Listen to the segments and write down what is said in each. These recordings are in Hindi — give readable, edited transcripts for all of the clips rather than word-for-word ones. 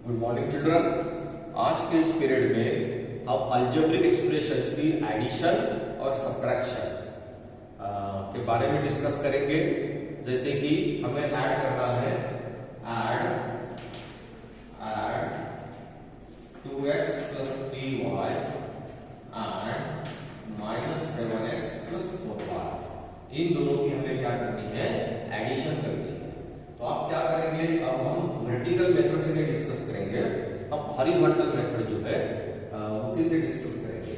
Good morning children. आज के इस पीरियड में हम अलजेब्रिक एक्सप्रेशंस की एडिशन और सब्ट्रैक्शन के बारे में डिस्कस करेंगे। जैसे कि हमें ऐड करना है, add 2x plus 3y and -7x plus 4y। इन दोनों की हमें क्या करनी है, एडिशन करनी है। तो आप क्या करेंगे, अब हम वर्टिकल मेथड से नहीं डिस्कस करेंगे, हम हॉरिजॉन्टल मेथड जो है उसी से डिस्कस करेंगे।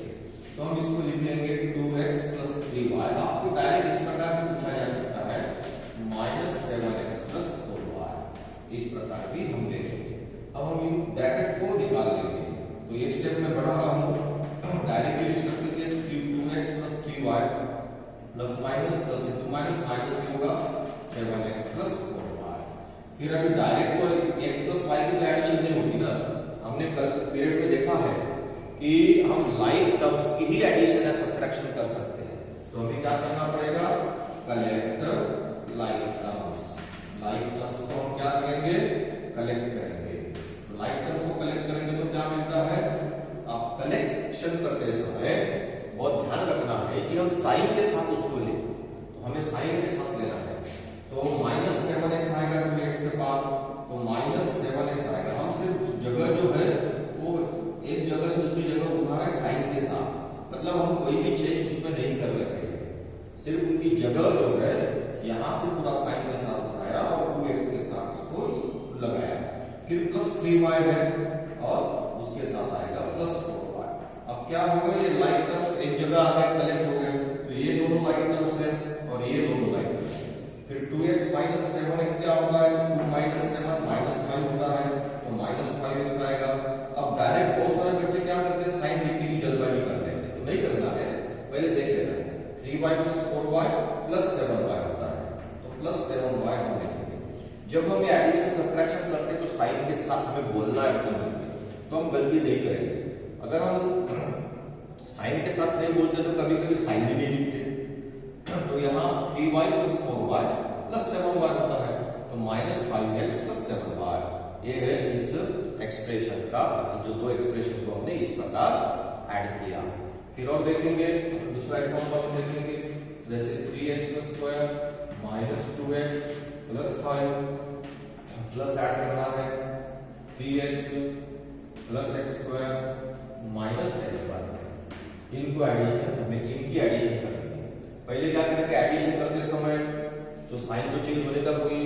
तो हम इसको लिख लेंगे 2x plus 3y। आपको डायरेक्ट इस प्रकार भी पूछा जा सकता है -7x plus 4y, इस प्रकार भी हम ले लेंगे। अब हम इन ब्रैकेट को निकाल लेंगे। तो एक स्टेप में बढ़ा रहा हूं, डायरेक्ट लिख सकते थे 2x plus 3y plus minus plus into minus minus ही होगा 7x plus 4y। फिर अभी डायरेक्ट तो x plus y की एडिशन नहीं होगी ना। हमने कल पीरियड में देखा है कि हम लाइक टर्म्स की ही एडिशन या सब्ट्रैक्शन कर सकते हैं। तो हमें क्या करना पड़ेगा, collect like terms. Like terms को हम क्या करेंगे, कलेक्ट करेंगे। तो लाइक टर्म्स को कलेक्ट करेंगे तो क्या मिलता है, आप कलेक्शन करते समय बहुत ध्यान रखना है कि हम साइन के साथ उसको लें। तो हमें साइन के साथ लेना है। तो -7x आएगा 2x के पास, तो -7x आएगा। हम सिर्फ जगह जो है वो एक जगह से दूसरी जगह उठा रहे हैं साइन के साथ, मतलब हम कोई भी चेंज उसमें नहीं कर रहे हैं। सिर्फ उनकी जगह जो है यहाँ से पूरा साइन के साथ उठाया और 2x के साथ इसको लगाया। फिर प्लस 3y है और उसके साथ आएगा प्लस 4y। अब क्या हो गए, ये लाइक टर्म्स एक जगह आ गए, कलेक्ट हो गए। तो ये दोनों लाइक टर्म्स है और ये दोनों लाइक टर्म्स। फिर 2x minus 7x क्या होता है, 2 minus 7 -5 होता है, तो -5x आएगा। अब डायरेक्ट बहुत सारे बच्चे क्या करते हैं, साइन लिखने की जल्दबाजी कर लेते हैं। तो नहीं करना है, पहले देख लेना है। 3y plus 4y plus 7y होता है, तो plus 7y हम लिखेंगे। जब हम ये एडिशन सब्ट्रैक्शन करते हैं तो साइन के साथ हमें बोलना है अपने मन में, तो हम गलती नहीं करेंगे। अगर हम साइन के साथ नहीं बोलते तो कभी कभी साइन ही नहीं लिखते। तो यहाँ 3y plus 4y plus 7y होता है, तो -5x plus 7y। ये है इस एक्सप्रेशन का, जो दो एक्सप्रेशन को हमने इस प्रकार ऐड किया। फिर और देखेंगे, दूसरा एग्जांपल देखेंगे। जैसे 3x square -2x plus 5 plus add करना है 3x plus x square -x1। इनको एडिशन, हमें इनकी एडिशन करनी है। पहले क्या करेंगे, एडिशन करते समय तो साइन तो चेंज होने का कोई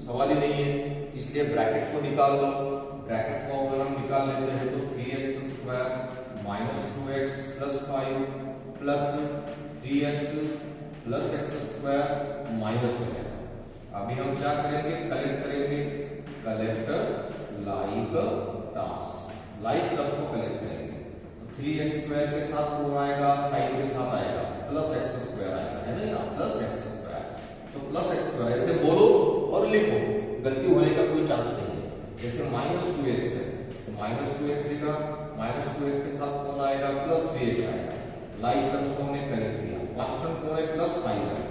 सवाल ही नहीं है, इसलिए ब्रैकेट को निकाल लो। ब्रैकेट को अगर हम निकाल लेते हैं तो 3x square -2x plus 5 plus 3x plus x square -7। अभी हम क्या करेंगे, कलेक्ट करेंगे। Collect like terms, like terms को कलेक्ट करेंगे। तो 3x स्क्वायर के साथ वो आएगा, साइन के साथ आएगा प्लस x स्क्वायर आएगा, है ना, यहाँ प्लस x स्क्वायर। तो प्लस x स्क्वायर ऐसे बोलो और लिखो, गलती होने का कोई चांस नहीं है। जैसे -2x है तो -2x लिखा, -2x के साथ कौन आएगा, प्लस 3x आएगा। लाइक टर्म्स को हमने कलेक्ट किया। कांस्टेंट कौन है, +5 है,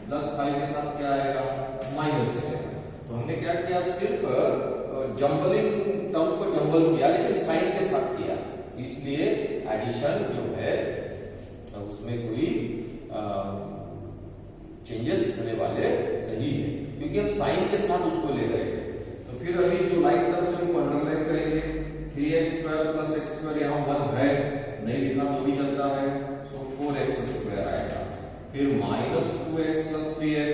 +5 के साथ क्या आएगा, माइनस है। तो हमने क्या किया, सिर्फ जंबलिंग टर्म्स को जंबल किया, लेकिन साइन के साथ किया, इसलिए एडिशन जो है उसमें कोई चेंजेस होने वाले नहीं है, क्योंकि हम साइन के साथ उसको ले रहे हैं। तो फिर अभी जो लाइक टर्म्स है उनको अंडरलाइन करेंगे। 3x square plus x square यहाँ 1 है, नहीं लिखा तो भी चलता है, सो 4x स्क्वायर आएगा। फिर -2x plus 3x,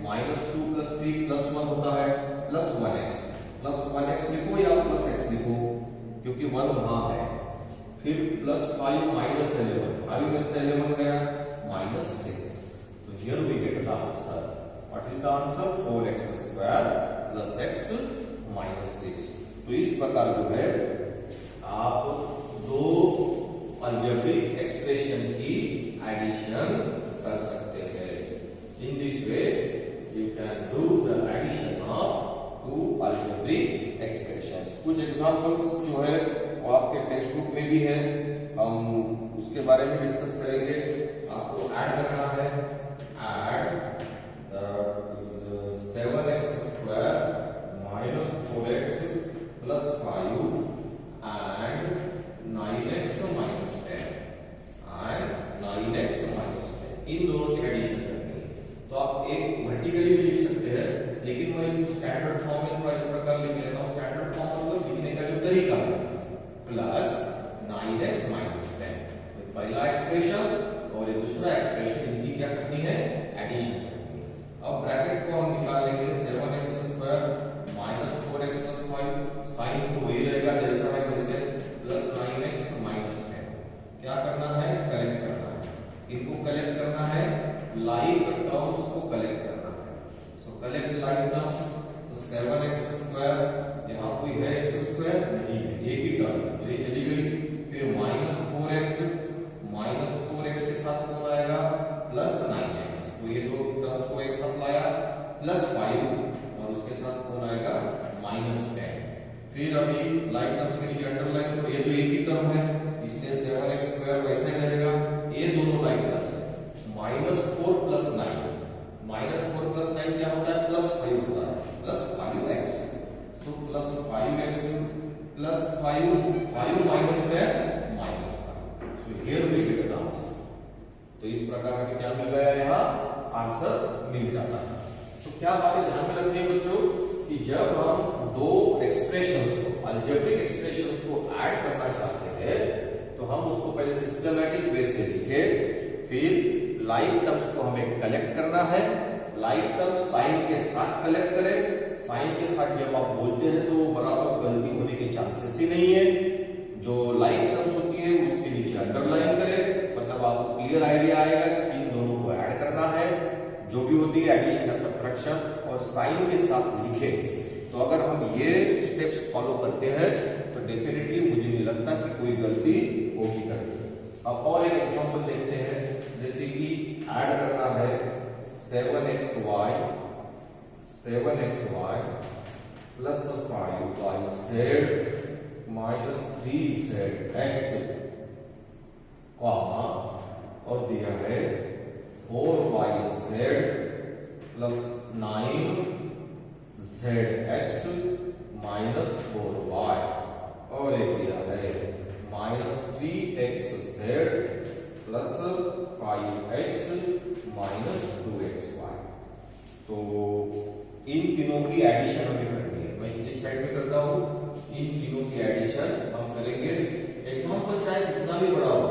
-2 plus 3 plus 1 होता है, प्लस 1x। प्लस 1x लिखो या प्लस x लिखो, क्योंकि 1 वहां है। फिर प्लस 5 -11, 5 में से 11 गया, -6। तो here we get the answer. What is the answer, 4x square plus x -6। तो इस प्रकार जो है आप दो अलजेब्रिक एक्सप्रेशन की एडिशन कर सकते हैं। In this way you can do the addition of two algebraic expressions. कुछ एग्जांपल्स जो है वो आपके टेक्स्ट बुक में भी है, हम उसके बारे में डिस्कस करेंगे। आपको ऐड करना है, add 7x square -4x plus 5 standard form में थोड़ा इस प्रकार लिख लेता हूँ। स्टैंडर्ड फॉर्म मतलब लिखने का जो तरीका है, प्लस 9x माइनस 10। तो पहला एक्सप्रेशन और ये दूसरा एक्सप्रेशन, इनकी क्या करनी है, एडिशन करनी है। अब ब्रैकेट को हम निकाल लेंगे 7x square minus 4x plus 5, sign तो वही रहेगा जैसा है वैसे, प्लस 9x माइनस 10। क्या करना है, कलेक्ट करना है, इनको कलेक्ट करना है, लाइक टर्म्स को कलेक्ट करना है। सो कलेक्ट लाइक टर्म्स, तो 7x स्क्वायर, यहाँ कोई है x स्क्वायर नहीं है, एक ही टर्म है तो ये चली गई। फिर माइनस 4x के साथ कौन आएगा, प्लस 9x, तो ये दो टर्म्स को एक साथ लाया, प्लस 5 और उसके साथ कौन आएगा, माइनस 10। फिर अभी लाइक टर्म्स के नीचे अंडरलाइन करो, ये तो एक ही टर्म है इसलिए 7x स्क्वायर वैसा ही रहेगा। ये दोनों लाइक टर्म्स है, माइनस 4 प्लस 9, माइनस 4 प्लस 9 क्या होता है, प्लस 5 होता है, plus 5x। So plus 5x plus 5 minus 10 minus 5। So here we get the answer. तो इस प्रकार हमें क्या मिल गया, यहाँ आंसर मिल जाता है। तो क्या बातें ध्यान में रखनी है बच्चों, कि जब हम दो एक्सप्रेशंस को, अलजेब्रिक एक्सप्रेशंस को ऐड करना चाहते हैं तो हम उसको पहले सिस्टमैटिक वे से लिखे, फिर लाइक टर्म्स को हमें कलेक्ट करना है, लाइक टर्म्स साइन के साथ कलेक्ट करें। साइन के साथ जब आप बोलते हैं तो बराबर गलती होने के चांसेस ही नहीं है। जो लाइक टर्म्स होती है उसके नीचे अंडरलाइन करें, मतलब आपको क्लियर आइडिया आएगा कि इन दोनों को ऐड करना है, जो भी होती है एडिशन या सब्ट्रैक्शन, और साइन के साथ लिखे। तो अगर हम ये स्टेप्स फॉलो करते हैं तो डेफिनेटली मुझे नहीं लगता कि कोई गलती होगी करके। अब और एक एग्जांपल देखते हैं, जैसे कि ऐड करना है 7xy plus 5yz minus 3zx, और दिया है 4yz plus 9zx minus 4y, और एक दिया है minus 3xz plus 5x minus 2xy। तो इन तीनों की एडिशन हमें करनी है। मैं इस साइड में करता हूं, इन तीनों की एडिशन हम करेंगे। एग्जांपल चाहे कितना भी बड़ा हो,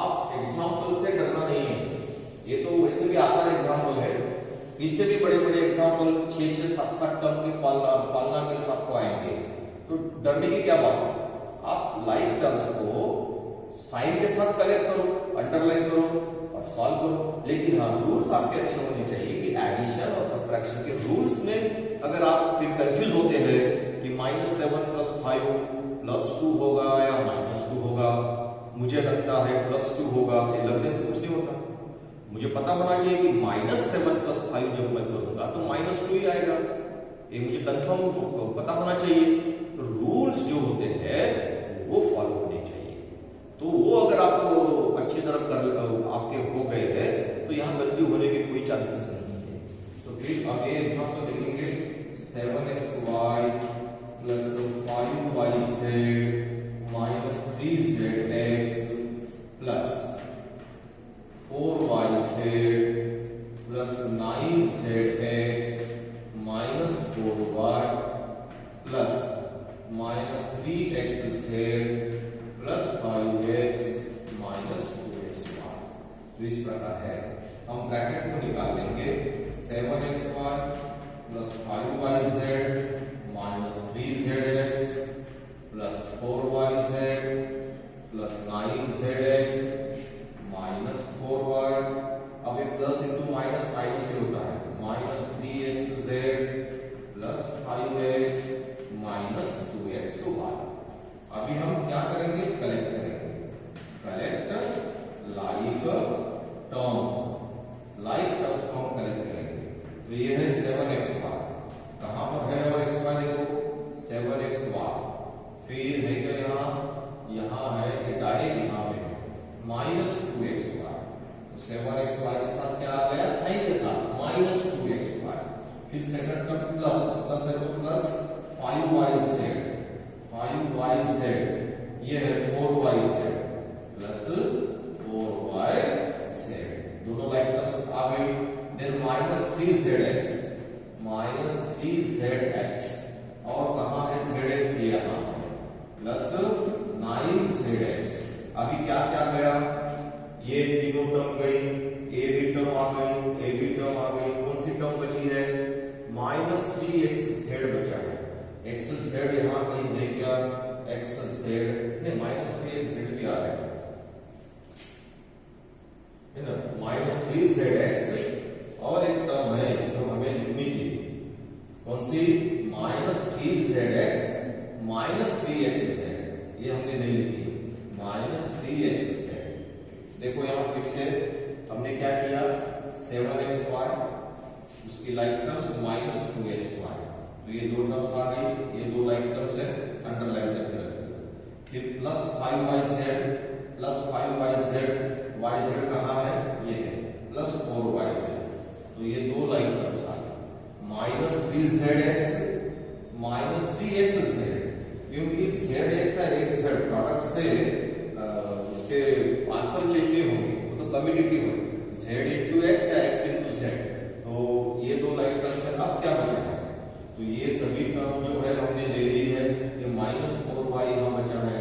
आप एग्जांपल से डरना नहीं है। ये तो वैसे भी आसान एग्जांपल है, इससे भी बड़े बड़े एग्जांपल 6-6, 7-7 टर्म के पालना में आपको आएंगे, तो डरने की क्या बात है। आप लाइक टर्म्स को साइन के साथ कलेक्ट करो, अंडरलाइन करो और सॉल्व करो। लेकिन हाँ, रूल्स आपके अच्छे होने चाहिए कि एडिशन और सब्ट्रैक्शन के रूल्स में अगर आप फिर कंफ्यूज होते हैं कि -7 प्लस 5 प्लस 2 होगा या -2 होगा, मुझे लगता है +2 होगा, ये लगने से कुछ नहीं होता। मुझे पता होना चाहिए कि -7 प्लस 5 जब मैं करूंगा तो -2 ही आएगा, ये मुझे कंफर्म पता होना चाहिए। रूल्स जो होते हैं वो फॉलो होने चाहिए। तो वो अगर आपको अच्छी तरह कर आपके हो गए हैं तो यहाँ गलती होने के कोई चांसेस नहीं है। तो फिर अब ये एग्जांपल देखेंगे, 7xy plus 5yz minus 3zx plus 4yz plus 9zx minus 4y plus minus 3xz plus 5x minus 2xy। तो इस प्रकार है, हम ब्रैकेट को निकाल लेंगे। 7xy plus 5yz minus 3zx plus 4yz plus 9zx minus 4y। अब ये प्लस इंटू माइनस माइनस से होता है, minus 3xz plus 5x minus 2xy। अभी हम क्या करेंगे, कलेक्ट करेंगे, collect like terms, like terms को हम कलेक्ट करेंगे। तो ये है 7xy, कहां पर है और xy देखो 7xy, फिर है क्या यहाँ है, ये डायरेक्ट यहाँ पे माइनस 2xy। तो 7xy के साथ क्या आ गया, साइन के साथ माइनस 2xy। फिर सेकंड टर्म प्लस है तो प्लस 5yz, ये है 4yz प्लस 4yz, दोनों लाइक टर्म्स आ गई। Then minus 3zx minus 3zx और कहाँ है zx, यहाँ प्लस 9zx। अभी क्या क्या गया, ये तीनों टर्म गई, ए बी टर्म आ गई, ए बी टर्म आ गई, कौन सी टर्म बची है, माइनस 3xz बचा है। xz यहाँ कहीं है क्या, xz नहीं, माइनस 3xz भी आ रहा है ना, माइनस 3zx और एक टर्म है जो हमें लिखनी थी, कौन सी, माइनस 3zx माइनस 3xz, ये हमने नहीं लिखी, माइनस 3xz। देखो यहाँ फिर से हमने क्या किया, 7xy उसकी लाइक टर्म्स माइनस 2xy, तो ये दो टर्म्स आ गई, ये दो लाइक टर्म्स है, अंडरलाइन करके रखिए। फिर plus 5yz, plus 5yz, yz कहाँ है, ये है, प्लस 4yz, तो ये दो लाइक टर्म्स आ गई, माइनस 3zx माइनस 3xz, क्योंकि zx का xz प्रोडक्ट से उसके आंसर चेंज नहीं होंगे, वो तो कम्यूटेटिव है, z इंटू एक्स या x इंटू जेड, तो ये दो लाइक टर्म्स है। अब क्या बचा है, तो ये सभी टर्म जो है हमने ले ली है, ये माइनस 4y यहाँ बचा है,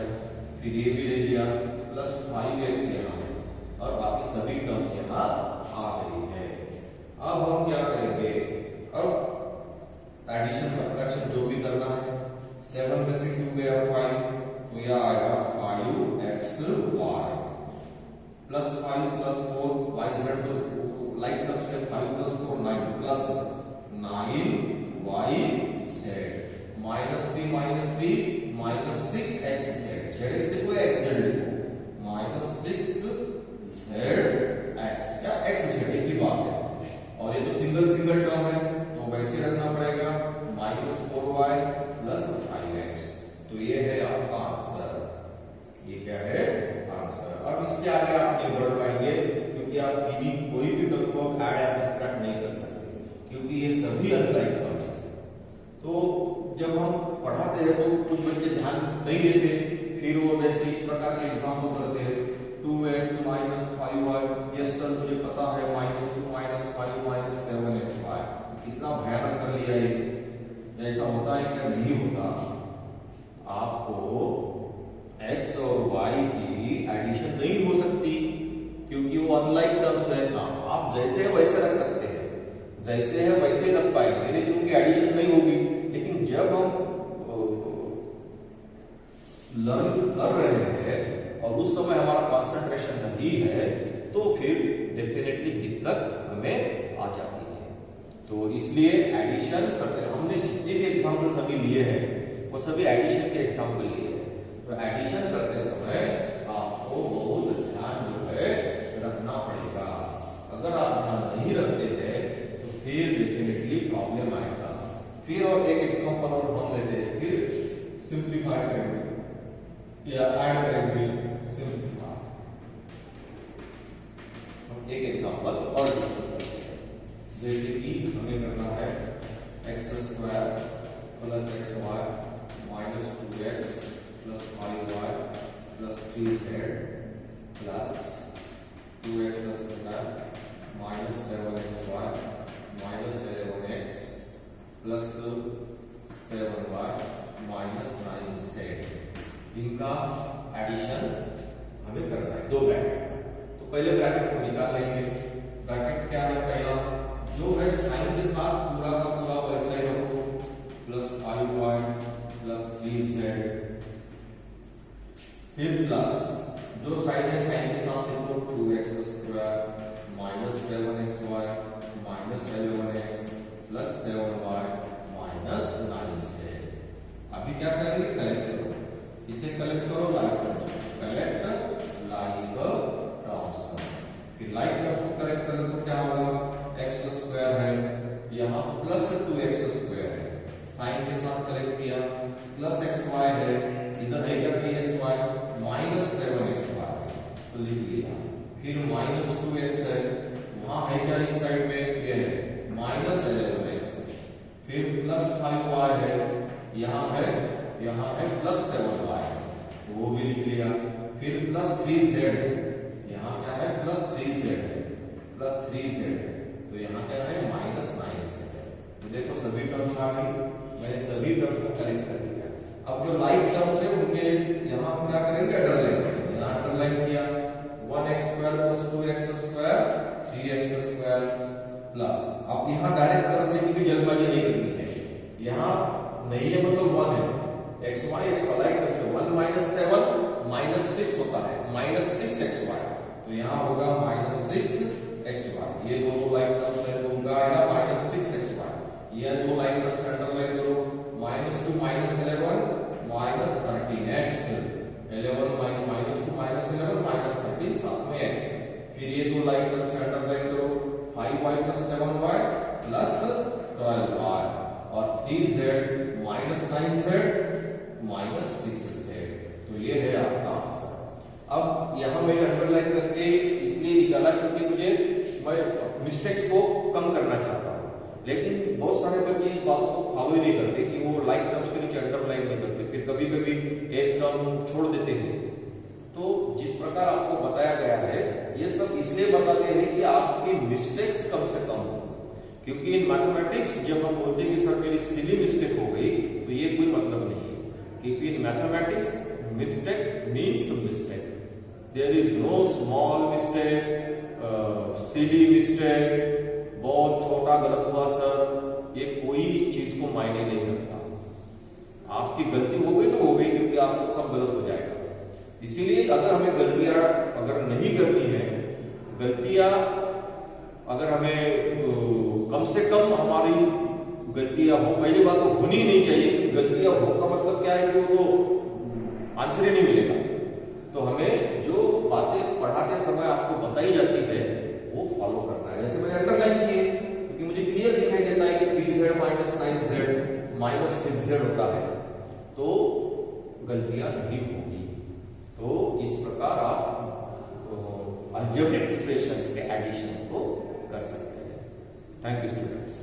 फिर ये भी ले लिया, प्लस 5x यहाँ, और बाकी सभी टर्म्स यहाँ आ गई है। अब हम क्या करेंगे, अब एडिशन सब्ट्रैक्शन जो भी करना है, 7 में से 2 गया 5, तो यह आएगा 5xy प्लस 5 प्लस 4 yz, तो लाइक टर्म से 5 plus 4 9 plus 9yz minus 3 minus 6xz, zx देखो xz लिखो, माइनस 6zx या xz एक ही बात है, और ये तो सिंगल सिंगल टर्म है तो वैसे रखना पड़ेगा, माइनस 4y प्लस 5x, तो ये है आपका आंसर, ये क्या है आंसर। अब इसके आगे आप नहीं बढ़ पाएंगे क्योंकि आप किन्हीं कोई भी टर्म को ऐड या सब्ट्रैक्ट नहीं कर सकते, क्योंकि ये सभी अनलाइक टर्म्स हैं। तो जब हम पढ़ाते हैं तो कुछ बच्चे ध्यान नहीं देते, फिर वो जैसे इस प्रकार के एग्जाम्पल करते हैं, 2x minus 5y, yes sir मुझे पता है, माइनस 2 माइनस 5 माइनस 7xy, कितना भयानक कर लिया ये, ऐसा होता है क्या, नहीं होता। आपको x और y की एडिशन नहीं हो सकती क्योंकि वो अनलाइक टर्म्स है ना, आप जैसे है वैसे रख सकते हैं, जैसे है वैसे ही रख पाएंगे, लेकिन उनकी एडिशन नहीं होगी। लेकिन जब हम लर्न कर रहे हैं और उस समय हमारा कंसंट्रेशन नहीं है, तो फिर डेफिनेटली दिक्कत हमें आ जाती है। तो इसलिए एडिशन करते, हमने जितने भी एग्जाम्पल सभी लिए हैं वो सभी एडिशन के एग्जाम्पल लिए हैं, तो एडिशन करते समय आपको बहुत ध्यान जो है रखना पड़ेगा। अगर आप ध्यान नहीं रखते हैं तो फिर डेफिनेटली प्रॉब्लम आएगा। फिर और एक एग्जाम्पल और हम लेते हैं, फिर सिंप्लीफाई करेंगे या ऐड करेंगे, सिंप्लीफाई। हम एक एग्जाम्पल और डिस्कस करते हैं, जैसे कि हमें करना है x² plus xy minus 2x plus 5y plus 3z plus 2x² minus 7xy minus 11x plus 7y minus 9z। इनका एडिशन हमें करना है, दो ब्रैकेट। तो पहले ब्रैकेट को निकाल लेंगे। ब्रैकेट क्या है, पहला जो है साइन के साथ पूरा का पूरा वैसा ही रखो, प्लस 5y प्लस 3z, फिर प्लस जो साइन है साइन के साथ देखो 2x² minus 7xy minus 11x plus 7y minus 9z। अभी क्या करेंगे, कलेक्ट करो, इसे कलेक्ट करो, like terms, collect like terms. फिर लाइक टर्म्स को कलेक्ट करें तो क्या होगा, x² है, यहाँ प्लस 2x² है, साइन के साथ कलेक्ट किया, प्लस xy है, इधर है क्या p xy, माइनस 7xy, तो लिख लिया। फिर माइनस 2x है, वहां है क्या इस साइड में, ये है माइनस 11x, फिर प्लस 5y है, यहाँ है प्लस 7y, वो भी लिख लिया। फिर प्लस 3z है, यहाँ क्या है प्लस 3z है, प्लस 3z है, तो यहाँ क्या है माइनस 9z है। देखो सभी टर्म्स आ गई, मैंने सभी टर्म्स को कलेक्ट कर लिया। अब जो लाइक टर्म्स है उनके यहाँ हम क्या करेंगे, अंडरलाइन करेंगे। यहाँ अंडरलाइन किया 1x² + 2x² 3x² प्लस, अब यहाँ डायरेक्ट प्लस लेने की जल्दबाजी नहीं करनी है, यहाँ नहीं है मतलब 1 है, xy लाइक टर्म से 1 - 7 - 6 होता है, -6xy, तो यहाँ होगा -6xy। ये दोनों लाइक टर्म्स है तो उनका आएगा -6xy। ये दो लाइक टर्म्स अंडरलाइन करो, -2 - 11 -13x, 11 - -2 - 11 - 13 साथ में x। फिर ये दो लाइक टर्म्स अंडरलाइन करो, 5y + 7y + 12y और 3z - 9z - 6z। तो ये है आपका आंसर। अब यहां मैंने अंडरलाइन करके इसलिए निकाला क्योंकि मैं मिस्टेक्स को कम करना चाहता हूं, लेकिन बहुत सारे बच्चे इस बातों को फॉलो ही नहीं करते कि वो लाइक टर्म्स के नीचे अंडरलाइन नहीं करते, फिर कभी कभी एक टर्म छोड़ देते हैं। तो जिस प्रकार आपको बताया गया है ये सब इसलिए बताते हैं कि आपकी मिस्टेक्स कम से कम हो, क्योंकि इन मैथमेटिक्स जब हम बोलते हैं कि सर मेरी सिली मिस्टेक हो गई तो ये कोई मतलब नहीं है, क्योंकि in mathematics mistake means mistake, there is no small mistake, silly mistake, बहुत छोटा गलत हुआ सर, ये कोई चीज को मायने नहीं रखता। आपकी गलती हो गई तो हो गई, क्योंकि आपको सब गलत हो जाएगा। इसीलिए अगर हमें गलतियां अगर नहीं करनी है, गलतियां अगर हमें कम से कम हमारी गलतियां हो, पहली बात तो होनी नहीं चाहिए। गलतियां हो का मतलब क्या है कि वो तो आंसर ही नहीं मिलेगा। तो हमें जो बातें पढ़ाते समय आपको बताई जाती है वो फॉलो करना है। जैसे मैंने अंडरलाइन किए क्योंकि मुझे क्लियर दिखाई देता है कि 3z - 9z - 6z होता है, तो गलतियां नहीं होगी। तो इस प्रकार आप अलजेब्रिक एक्सप्रेशंस के एडिशन को कर सकते हैं। Thank you students.